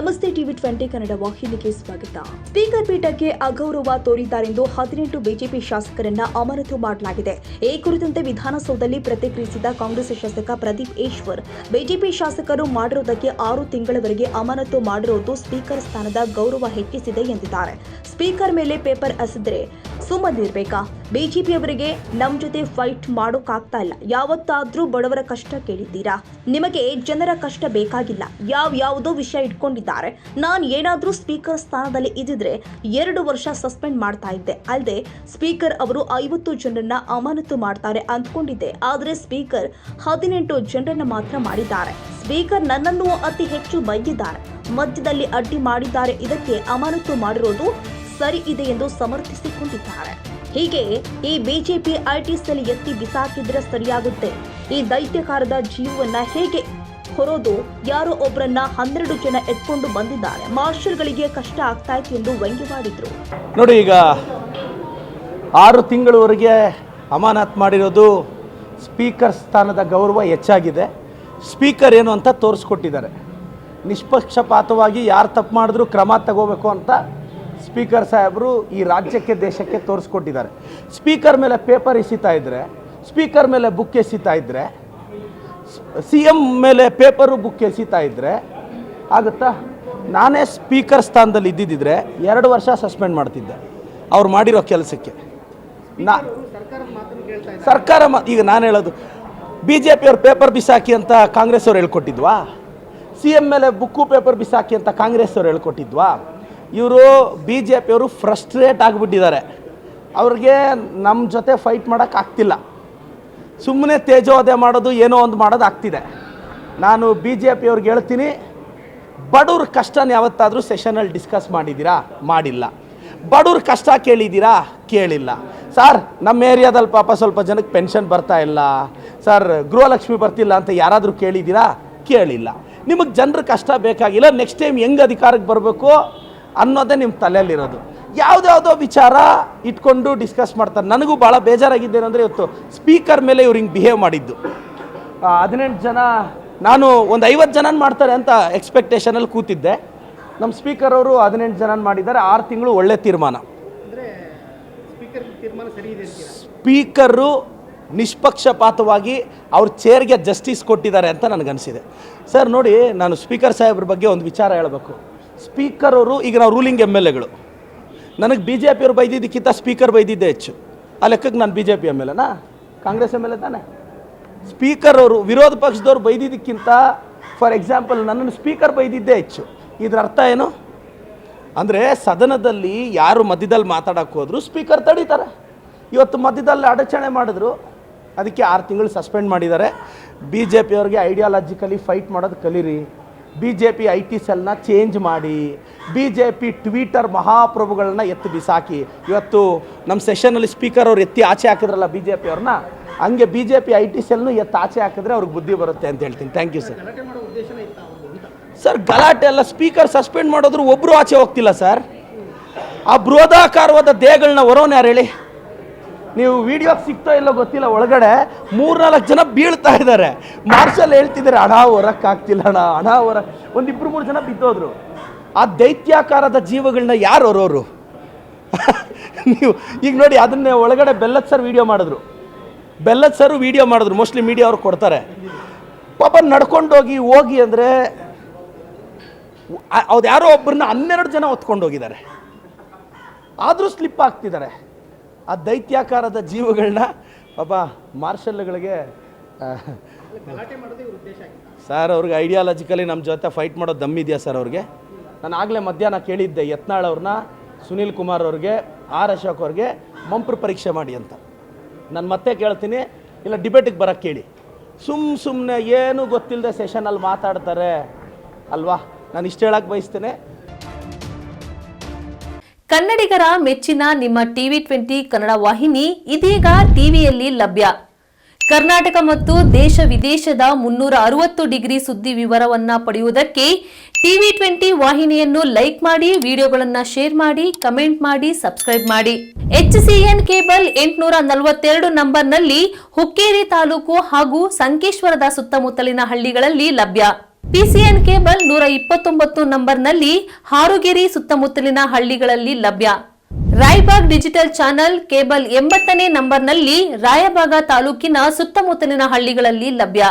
ನಮಸ್ತೆ ಟಿವಿ20 ಕನ್ನಡ ವಾಹಿನಿಗೆ ಸ್ವಾಗತ. ಸ್ಪೀಕರ್ ಪೀಠಕ್ಕೆ ಅಗೌರವ ತೋರಿದ್ದಾರೆಂದು 18 ಬಿಜೆಪಿ ಶಾಸಕರನ್ನ ಅಮಾನತು ಮಾಡಲಾಗಿದೆ. ಈ ಕುರಿತಂತೆ ವಿಧಾನಸೌಧದಲ್ಲಿ ಪ್ರತಿಕ್ರಿಯಿಸಿದ ಕಾಂಗ್ರೆಸ್ ಶಾಸಕ ಪ್ರದೀಪ್ ಈಶ್ವರ್, ಬಿಜೆಪಿ ಶಾಸಕರು ಮಾಡಿರುವುದಕ್ಕೆ 6 ತಿಂಗಳವರೆಗೆ ಅಮಾನತು ಮಾಡಿರುವುದು ಸ್ಪೀಕರ್ ಸ್ಥಾನದ ಗೌರವ ಹೆಚ್ಚಿಸಿದೆ ಎಂದಿದ್ದಾರೆ. ಸ್ಪೀಕರ್ ಮೇಲೆ ಪೇಪರ್ ಎಸೆದ್ರೆ ಸುಮ್ಮನಿರ್ಬೇಕಾ? ಬಿಜೆಪಿಯವರಿಗೆ ನಮ್ ಜೊತೆ ಫೈಟ್ ಮಾಡೋಕ್ಕಾಗ್ತಾ ಇಲ್ಲ. ಯಾವತ್ತಾದ್ರೂ ಬಡವರ ಕಷ್ಟ ಕೇಳಿದ್ದೀರಾ? ನಿಮಗೆ ಜನರ ಕಷ್ಟ ಬೇಕಾಗಿಲ್ಲ. ಯಾವುದೋ ವಿಷಯ ಇಟ್ಕೊಂಡಿದ್ದಾರೆ. ನಾನು ಏನಾದ್ರೂ ಸ್ಪೀಕರ್ ಸ್ಥಾನದಲ್ಲಿ ಇದ್ದಿದ್ರೆ 2 ವರ್ಷ ಸಸ್ಪೆಂಡ್ ಮಾಡ್ತಾ ಇದ್ದೆ. ಅಲ್ಲದೆ ಸ್ಪೀಕರ್ ಅವರು 50 ಜನರನ್ನ ಅಮಾನತು ಮಾಡ್ತಾರೆ ಅಂದ್ಕೊಂಡಿದ್ದೆ. ಆದ್ರೆ ಸ್ಪೀಕರ್ 18 ಜನರನ್ನ ಮಾತ್ರ ಮಾಡಿದ್ದಾರೆ. ಸ್ಪೀಕರ್ ನನ್ನನ್ನು ಅತಿ ಹೆಚ್ಚು ಬೈದಿದ್ದಾರೆ, ಮಧ್ಯದಲ್ಲಿ ಅಡ್ಡಿ ಮಾಡಿದ್ದಾರೆ. ಇದಕ್ಕೆ ಅಮಾನತು ಮಾಡಿರೋದು ಸರಿ ಇದೆ ಎಂದು ಸಮರ್ಥಿಸಿಕೊಂಡಿದ್ದಾರೆ. ಹೀಗೆ ಈ ಬಿಜೆಪಿ ಐಟಿ ಸೆಲ್ ಎತ್ತಿ ಬಿಸಾಕಿದ್ರೆ ಸರಿಯಾಗುತ್ತೆ. ಈ ದೈತ್ಯಕಾರದ ಜೀವವನ್ನ ಹೇಗೆ ಹೊರೋದು? ಯಾರೋ ಒಬ್ಬರನ್ನ 12 ಜನ ಎತ್ಕೊಂಡು ಬಂದಿದ್ದಾರೆ. ಮಾರ್ಷಲ್ಗಳಿಗೆ ಕಷ್ಟ ಆಗ್ತಾ ಇತ್ತು ಎಂದು ವ್ಯಂಗ್ಯವಾಡಿದ್ರು. ನೋಡಿ, ಈಗ 6 ತಿಂಗಳವರೆಗೆ ಅಮಾನತ್ ಮಾಡಿರೋದು ಸ್ಪೀಕರ್ ಸ್ಥಾನದ ಗೌರವ ಹೆಚ್ಚಾಗಿದೆ. ಸ್ಪೀಕರ್ ಏನು ಅಂತ ತೋರಿಸ್ಕೊಟ್ಟಿದ್ದಾರೆ. ನಿಷ್ಪಕ್ಷಪಾತವಾಗಿ ಯಾರು ತಪ್ಪು ಮಾಡಿದ್ರು ಕ್ರಮ ತಗೋಬೇಕು ಅಂತ ಸ್ಪೀಕರ್ ಸಾಹೇಬರು ಈ ರಾಜ್ಯಕ್ಕೆ ದೇಶಕ್ಕೆ ತೋರಿಸ್ಕೊಟ್ಟಿದ್ದಾರೆ. ಸ್ಪೀಕರ್ ಮೇಲೆ ಪೇಪರ್ ಎಸಿತಾ ಇದ್ದರೆ, ಸ್ಪೀಕರ್ ಮೇಲೆ ಬುಕ್ ಎಸಿತಾ ಇದ್ದರೆ, CM ಮೇಲೆ ಪೇಪರು ಬುಕ್ ಎಸಿತಾ ಇದ್ದರೆ ಆಗುತ್ತಾ? ನಾನೇ ಸ್ಪೀಕರ್ ಸ್ಥಾನದಲ್ಲಿ ಇದ್ದಿದ್ದರೆ 2 ವರ್ಷ ಸಸ್ಪೆಂಡ್ ಮಾಡ್ತಿದ್ದೆ ಅವ್ರು ಮಾಡಿರೋ ಕೆಲಸಕ್ಕೆ. ಸರ್ಕಾರ ಈಗ ನಾನು ಹೇಳೋದು, BJP ಅವ್ರು ಪೇಪರ್ ಬಿಸಾಕಿ ಅಂತ ಕಾಂಗ್ರೆಸ್ ಅವ್ರು ಹೇಳ್ಕೊಟ್ಟಿದ್ವಾ? CM ಮೇಲೆ ಬುಕ್ಕು ಪೇಪರ್ ಬಿಸಾಕಿ ಅಂತ ಕಾಂಗ್ರೆಸ್ ಅವ್ರು ಹೇಳ್ಕೊಟ್ಟಿದ್ವಾ? ಇವರು BJP ಅವರು ಫ್ರಸ್ಟ್ರೇಟ್ ಆಗಿಬಿಟ್ಟಿದ್ದಾರೆ. ಅವ್ರಿಗೆ ನಮ್ಮ ಜೊತೆ ಫೈಟ್ ಮಾಡೋಕ್ಕಾಗ್ತಿಲ್ಲ. ಸುಮ್ಮನೆ ತೇಜೋವಧೆ ಮಾಡೋದು, ಏನೋ ಒಂದು ಮಾಡೋದು ಆಗ್ತಿದೆ. ನಾನು BJP ಅವ್ರಿಗೆ ಹೇಳ್ತೀನಿ, ಬಡವ್ರ ಕಷ್ಟನ ಯಾವತ್ತಾದರೂ ಸೆಷನಲ್ಲಿ ಡಿಸ್ಕಸ್ ಮಾಡಿದ್ದೀರಾ? ಮಾಡಿಲ್ಲ. ಬಡವ್ರ ಕಷ್ಟ ಕೇಳಿದ್ದೀರಾ? ಕೇಳಿಲ್ಲ. ಸರ್, ನಮ್ಮ ಏರಿಯಾದಲ್ಲಿ ಪಾಪ ಸ್ವಲ್ಪ ಜನಕ್ಕೆ ಪೆನ್ಷನ್ ಬರ್ತಾ ಇಲ್ಲ ಸರ್, ಗೃಹಲಕ್ಷ್ಮಿ ಬರ್ತಿಲ್ಲ ಅಂತ ಯಾರಾದರೂ ಕೇಳಿದ್ದೀರಾ? ಕೇಳಿಲ್ಲ. ನಿಮಗೆ ಜನರ ಕಷ್ಟ ಬೇಕಾಗಿಲ್ಲ. ನೆಕ್ಸ್ಟ್ ಟೈಮ್ ಹೆಂಗೆ ಅಧಿಕಾರಕ್ಕೆ ಬರಬೇಕು ಅನ್ನೋದೇ ನಿಮ್ಮ ತಲೆಯಲ್ಲಿರೋದು. ಯಾವುದ್ಯಾವುದೋ ವಿಚಾರ ಇಟ್ಕೊಂಡು ಡಿಸ್ಕಸ್ ಮಾಡ್ತಾರೆ. ನನಗೂ ಭಾಳ ಬೇಜಾರಾಗಿದ್ದೇನೆಂದರೆ, ಇವತ್ತು ಸ್ಪೀಕರ್ ಮೇಲೆ ಇವ್ರು ಹಿಂಗೆ ಬಿಹೇವ್ ಮಾಡಿದ್ದು. 18 ಜನ, ನಾನು ಒಂದು 50 ಜನ ಮಾಡ್ತಾರೆ ಅಂತ ಎಕ್ಸ್ಪೆಕ್ಟೇಷನಲ್ಲಿ ಕೂತಿದ್ದೆ. ನಮ್ಮ ಸ್ಪೀಕರ್ ಅವರು 18 ಜನ ಮಾಡಿದ್ದಾರೆ. 6 ತಿಂಗಳು ಒಳ್ಳೆ ತೀರ್ಮಾನ. ಸ್ಪೀಕರು ನಿಷ್ಪಕ್ಷಪಾತವಾಗಿ ಅವ್ರ ಚೇರ್ಗೆ ಜಸ್ಟಿಸ್ ಕೊಟ್ಟಿದ್ದಾರೆ ಅಂತ ನನಗನ್ನಿಸಿದೆ. ಸರ್ ನೋಡಿ, ನಾನು ಸ್ಪೀಕರ್ ಸಾಹೇಬ್ರ ಬಗ್ಗೆ ಒಂದು ವಿಚಾರ ಹೇಳಬೇಕು. ಸ್ಪೀಕರ್ ಅವರು, ಈಗ ನಾವು ರೂಲಿಂಗ್ MLAಗಳು, ನನಗೆ BJP ಅವ್ರು ಬೈದಿದ್ದಕ್ಕಿಂತ ಸ್ಪೀಕರ್ ಬೈದಿದ್ದೇ ಹೆಚ್ಚು. ಆ ಲೆಕ್ಕಕ್ಕೆ ನಾನು BJP MLAನಾ? ಕಾಂಗ್ರೆಸ್ MLA ತಾನೆ? ಸ್ಪೀಕರ್ ಅವರು ವಿರೋಧ ಪಕ್ಷದವ್ರು ಬೈದಿದ್ದಕ್ಕಿಂತ, ಫಾರ್ ಎಕ್ಸಾಂಪಲ್, ನನ್ನನ್ನು ಸ್ಪೀಕರ್ ಬೈದಿದ್ದೇ ಹೆಚ್ಚು. ಇದರ ಅರ್ಥ ಏನು ಅಂದರೆ, ಸದನದಲ್ಲಿ ಯಾರು ಮಧ್ಯದಲ್ಲಿ ಮಾತಾಡೋಕ್ಕೆ ಹೋದ್ರು ಸ್ಪೀಕರ್ ತಡೀತಾರೆ. ಇವತ್ತು ಮಧ್ಯದಲ್ಲಿ ಅಡಚಣೆ ಮಾಡಿದ್ರು, ಅದಕ್ಕೆ 6 ತಿಂಗಳು ಸಸ್ಪೆಂಡ್ ಮಾಡಿದ್ದಾರೆ. BJP ಅವ್ರಿಗೆ ಐಡಿಯಾಲಜಿಕಲಿ ಫೈಟ್ ಮಾಡೋದು ಕಲೀರಿ. BJP IT ಸೆಲ್ನ ಚೇಂಜ್ ಮಾಡಿ, BJP ಟ್ವಿಟರ್ ಮಹಾಪ್ರಭುಗಳನ್ನ ಎತ್ತಿ ಬಿಸಾಕಿ. ಇವತ್ತು ನಮ್ಮ ಸೆಷನಲ್ಲಿ ಸ್ಪೀಕರ್ ಅವ್ರು ಎತ್ತಿ ಆಚೆ ಹಾಕಿದ್ರಲ್ಲ BJP ಅವ್ರನ್ನ, ಹಂಗೆ BJP IT ಸೆಲ್ನು ಎತ್ತಿ ಆಚೆ ಹಾಕಿದ್ರೆ ಅವ್ರಿಗೆ ಬುದ್ಧಿ ಬರುತ್ತೆ ಅಂತ ಹೇಳ್ತೀನಿ. Thank you sir. ಸರ್, ಗಲಾಟೆ ಎಲ್ಲ, ಸ್ಪೀಕರ್ ಸಸ್ಪೆಂಡ್ ಮಾಡೋದ್ರು ಒಬ್ಬರು ಆಚೆ ಹೋಗ್ತಿಲ್ಲ ಸರ್. ಆ ಬೃಹದಾಕಾರವಾದ ದೇಹಗಳನ್ನ ಹೊರೋನು ಯಾರು ಹೇಳಿ? ನೀವು ವಿಡಿಯೋಗೆ ಸಿಗ್ತೋ ಇಲ್ಲೋ ಗೊತ್ತಿಲ್ಲ, ಒಳಗಡೆ 3-4 ಜನ ಬೀಳ್ತಾ ಇದ್ದಾರೆ. ಮಾರ್ಷಲ್ ಹೇಳ್ತಿದ್ದಾರೆ, ಹಣ ಹೊರಕ್ಕಾಗ್ತಿಲ್ಲ, ಹಣ ಹೊರಕ್ಕೆ. 1-2-3 ಜನ ಬಿದ್ದೋದ್ರು. ಆ ದೈತ್ಯಾಕಾರದ ಜೀವಗಳನ್ನ ಯಾರು ಹೊರೋರು? ನೀವು ಈಗ ನೋಡಿ, ಅದನ್ನೇ ಒಳಗಡೆ ಬೆಲ್ಲದ್ ಸರ್ ವಿಡಿಯೋ ಮಾಡಿದ್ರು. ಬೆಲ್ಲದ್ ಸರ್ ವಿಡಿಯೋ ಮಾಡಿದ್ರು, ಮೋಸ್ಟ್ಲಿ ಮೀಡಿಯಾ ಅವ್ರು ಕೊಡ್ತಾರೆ. ಪಾಪ ನಡ್ಕೊಂಡೋಗಿ ಹೋಗಿ ಅಂದರೆ, ಅವ್ರು ಯಾರೋ ಒಬ್ಬರನ್ನ 12 ಜನ ಹೊತ್ಕೊಂಡು ಹೋಗಿದ್ದಾರೆ. ಆದರೂ ಸ್ಲಿಪ್ ಆಗ್ತಿದ್ದಾರೆ. ಆ ದೈತ್ಯಾಕಾರದ ಜೀವಗಳನ್ನ ಪಾಪ ಮಾರ್ಷಲ್ಗಳಿಗೆ ಸರ್, ಅವ್ರಿಗೆ ಐಡಿಯಾಲಜಿಕಲಿ ನಮ್ಮ ಜೊತೆ ಫೈಟ್ ಮಾಡೋ ದಮ್ಮಿದೆಯಾ ಸರ್ ಅವ್ರಿಗೆ? ನಾನು ಆಗಲೇ ಮಧ್ಯಾಹ್ನ ಕೇಳಿದ್ದೆ ಯತ್ನಾಳ್ ಅವ್ರನ್ನ, ಸುನೀಲ್ ಕುಮಾರ್ ಅವ್ರಿಗೆ, ಆರ್ ಅಶೋಕ್ ಅವ್ರಿಗೆ ಮಂಪ್ರ ಪರೀಕ್ಷೆ ಮಾಡಿ ಅಂತ. ನಾನು ಮತ್ತೆ ಕೇಳ್ತೀನಿ, ಇಲ್ಲ ಡಿಬೇಟಿಗೆ ಬರೋಕ್ಕೆ ಕೇಳಿ. ಸುಮ್ಮನೆ ಏನು ಗೊತ್ತಿಲ್ಲದೆ ಸೆಷನಲ್ಲಿ ಮಾತಾಡ್ತಾರೆ ಅಲ್ವಾ? ನಾನು ಇಷ್ಟು ಹೇಳಕ್ಕೆ ಬಯಸ್ತೇನೆ. ಕನ್ನಡಿಗರ ಮೆಚ್ಚಿನ ನಿಮ್ಮ ಟಿವಿ20 ಕನ್ನಡ ವಾಹಿನಿ ಇದೀಗ ಟಿವಿಯಲ್ಲಿ ಲಭ್ಯ. ಕರ್ನಾಟಕ ಮತ್ತು ದೇಶ ವಿದೇಶದ 360 ಡಿಗ್ರಿ ಸುದ್ದಿ ವಿವರವನ್ನ ಪಡೆಯುವುದಕ್ಕೆ ಟಿವಿ20 ವಾಹಿನಿಯನ್ನು ಲೈಕ್ ಮಾಡಿ, ವಿಡಿಯೋಗಳನ್ನು ಶೇರ್ ಮಾಡಿ, ಕಮೆಂಟ್ ಮಾಡಿ, ಸಬ್ಸ್ಕ್ರೈಬ್ ಮಾಡಿ. HCN ಕೇಬಲ್ 842 ನಂಬರ್ನಲ್ಲಿ ಹುಕ್ಕೇರಿ ತಾಲೂಕು ಹಾಗೂ ಸಂಕೇಶ್ವರದ ಸುತ್ತಮುತ್ತಲಿನ ಹಳ್ಳಿಗಳಲ್ಲಿ ಲಭ್ಯ. ಪಿಸಿಎನ್ ಕೇಬಲ್ 129 ನಂಬರ್ನಲ್ಲಿ ಹಾರುಗೆರೆ ಸುತ್ತಮುತ್ತಲಿನ ಹಳ್ಳಿಗಳಲ್ಲಿ ಲಭ್ಯ. ರಾಯಬಾಗ್ ಡಿಜಿಟಲ್ ಚಾನೆಲ್ ಕೇಬಲ್ 80ನೇ ನಂಬರ್ನಲ್ಲಿ ರಾಯಬಾಗ ತಾಲೂಕಿನ ಸುತ್ತಮುತ್ತಲಿನ ಹಳ್ಳಿಗಳಲ್ಲಿ ಲಭ್ಯ.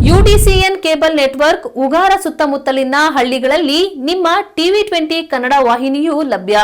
ಯುಡಿಸಿಎನ್ ಕೇಬಲ್ ನೆಟ್ವರ್ಕ್ ಉಗಾರ ಸುತ್ತಮುತ್ತಲಿನ ಹಳ್ಳಿಗಳಲ್ಲಿ ನಿಮ್ಮ ಟಿವಿ 20 ಕನ್ನಡ ವಾಹಿನಿಯೂ ಲಭ್ಯ.